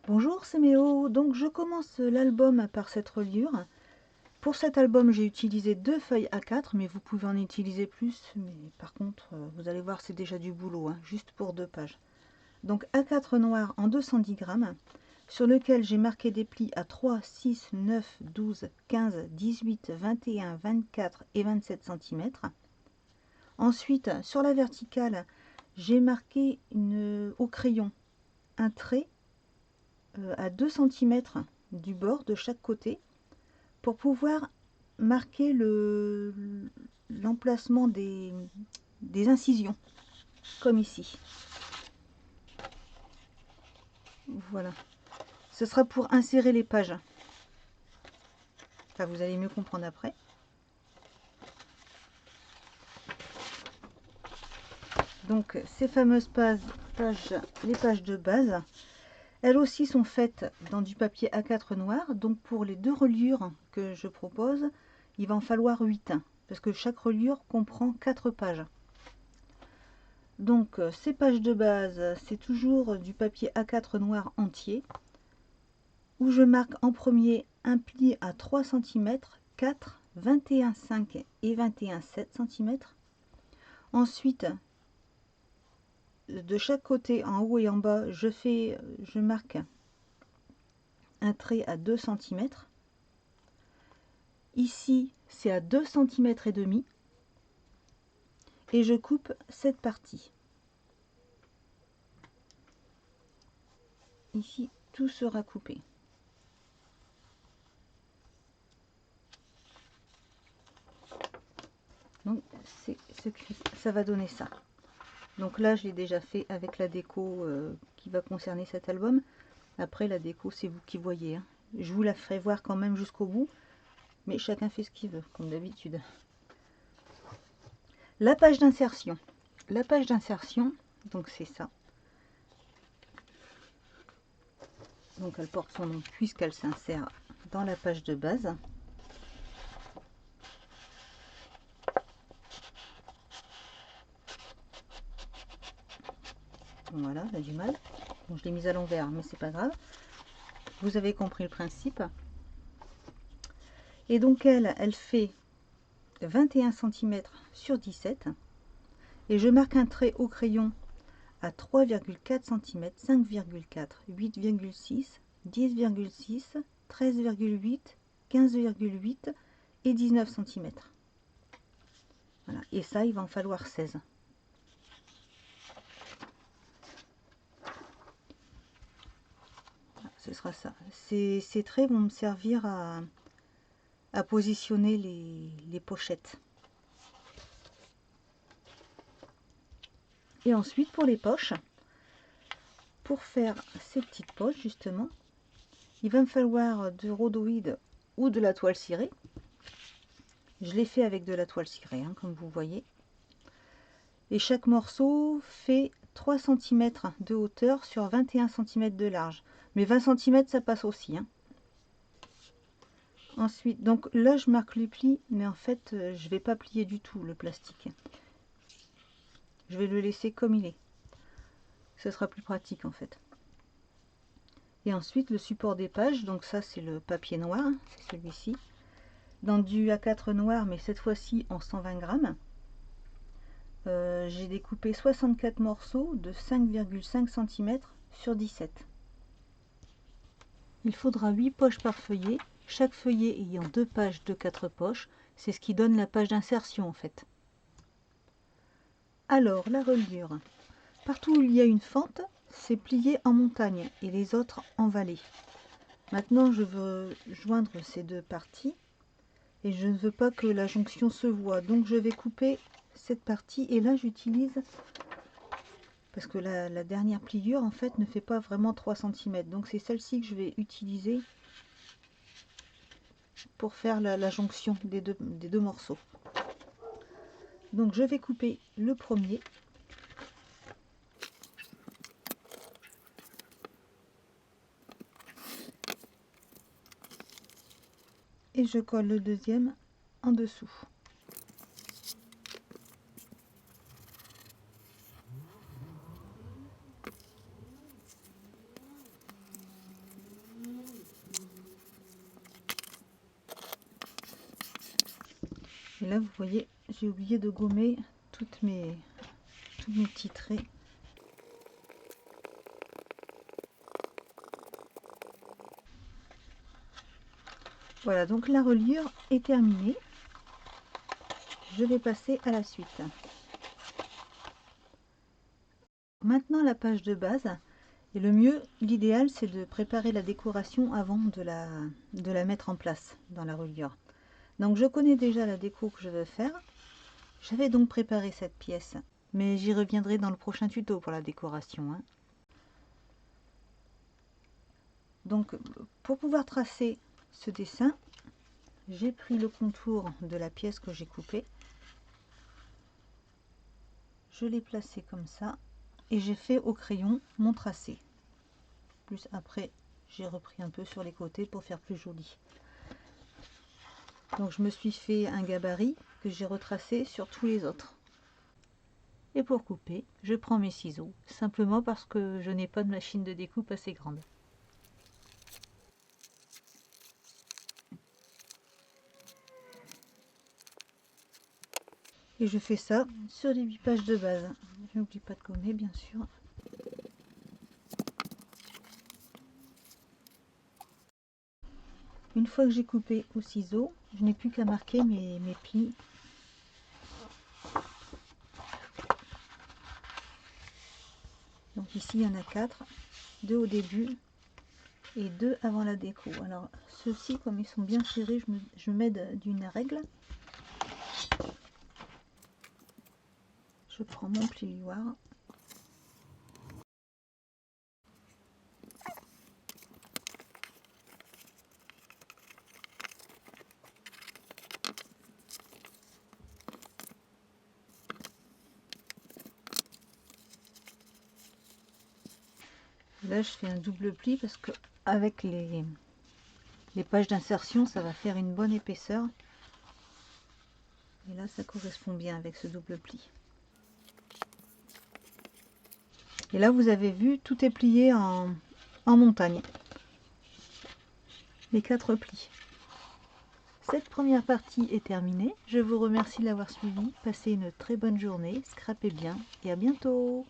Bonjour, c'est Méo. Donc je commence l'album par cette reliure. Pour cet album, j'ai utilisé 2 feuilles A4, mais vous pouvez en utiliser plus. Mais par contre, vous allez voir, c'est déjà du boulot, hein, juste pour 2 pages. Donc A4 noir en 210 grammes, sur lequel j'ai marqué des plis à 3, 6, 9, 12, 15, 18, 21, 24 et 27 cm. Ensuite, sur la verticale, j'ai marqué au crayon un trait à 2 cm du bord de chaque côté pour pouvoir marquer l'emplacement des incisions, comme ici. Voilà. Ce sera pour insérer les pages. Enfin, vous allez mieux comprendre après. Donc, ces fameuses pages, les pages de base, elles aussi sont faites dans du papier A4 noir. Donc, pour les 2 reliures que je propose, il va en falloir 8. Parce que chaque reliure comprend 4 pages. Donc, ces pages de base, c'est toujours du papier A4 noir entier, où je marque en premier un pli à 3 cm, 4, 21,5 et 21,7 cm. Ensuite, de chaque côté, en haut et en bas, je marque un trait à 2 cm. Ici, c'est à 2 cm et demi. Et je coupe cette partie. Ici, tout sera coupé. Donc, ça va donner ça. Donc là, je l'ai déjà fait avec la déco qui va concerner cet album. Après, la déco, c'est vous qui voyez, hein. Je vous la ferai voir quand même jusqu'au bout. Mais chacun fait ce qu'il veut, comme d'habitude. La page d'insertion. La page d'insertion, donc c'est ça. Donc elle porte son nom puisqu'elle s'insère dans la page de base. Voilà, elle a du mal. Bon, je l'ai mise à l'envers, mais c'est pas grave. Vous avez compris le principe. Et donc elle fait 21 cm sur 17. Et je marque un trait au crayon à 3,4 cm, 5,4, 8,6, 10,6, 13,8, 15,8 et 19 cm. Voilà. Et ça, il va en falloir 16. Voilà, ce sera ça. Ces traits vont me servir à positionner les pochettes. Et ensuite, pour les poches, pour faire ces petites poches, justement, il va me falloir du rhodoïde ou de la toile cirée. Je l'ai fait avec de la toile cirée, hein, comme vous voyez. Et chaque morceau fait 3 cm de hauteur sur 21 cm de large. Mais 20 cm, ça passe aussi, hein. Ensuite, donc là, je marque les plis, mais en fait, je vais pas plier du tout le plastique. Je vais le laisser comme il est. Ce sera plus pratique, en fait. Et ensuite, le support des pages, donc ça, c'est le papier noir, c'est celui-ci. Dans du A4 noir, mais cette fois-ci en 120 grammes. J'ai découpé 64 morceaux de 5,5 cm sur 17. Il faudra 8 poches par feuillet, chaque feuillet ayant 2 pages de 4 poches. C'est ce qui donne la page d'insertion en fait. Alors, la reliure. Partout où il y a une fente, c'est plié en montagne et les autres en vallée. Maintenant, je veux joindre ces deux parties et je ne veux pas que la jonction se voie. Donc, je vais couper cette partie et là, j'utilise... Parce que la dernière pliure, en fait, ne fait pas vraiment 3 cm. Donc, c'est celle-ci que je vais utiliser pour faire la jonction des deux morceaux. Donc, je vais couper le premier. Et je colle le deuxième en dessous. là vous voyez, j'ai oublié de gommer tous mes petits traits. Voilà, donc la reliure est terminée. Je vais passer à la suite. Maintenant la page de base. Et le mieux, l'idéal, c'est de préparer la décoration avant de la mettre en place dans la reliure. Donc je connais déjà la déco que je veux faire. J'avais donc préparé cette pièce, mais j'y reviendrai dans le prochain tuto pour la décoration, hein. Donc pour pouvoir tracer ce dessin, j'ai pris le contour de la pièce que j'ai coupée. Je l'ai placé comme ça et j'ai fait au crayon mon tracé. Plus après, j'ai repris un peu sur les côtés pour faire plus joli. Donc je me suis fait un gabarit que j'ai retracé sur tous les autres. Et pour couper, je prends mes ciseaux, simplement parce que je n'ai pas de machine de découpe assez grande. Et je fais ça sur les 8 pages de base. Je n'oublie pas de gommer, bien sûr. Une fois que j'ai coupé au ciseau, je n'ai plus qu'à marquer mes plis. Donc ici, il y en a 4, 2 au début et 2 avant la déco. Alors ceux-ci, comme ils sont bien serrés, je m'aide d'une règle. Je prends mon plioir. Là, je fais un double pli parce que avec les pages d'insertion, ça va faire une bonne épaisseur. Et là, ça correspond bien avec ce double pli. Et là, vous avez vu, tout est plié en montagne. Les 4 plis. Cette première partie est terminée. Je vous remercie de l'avoir suivi. Passez une très bonne journée. Scrapez bien et à bientôt.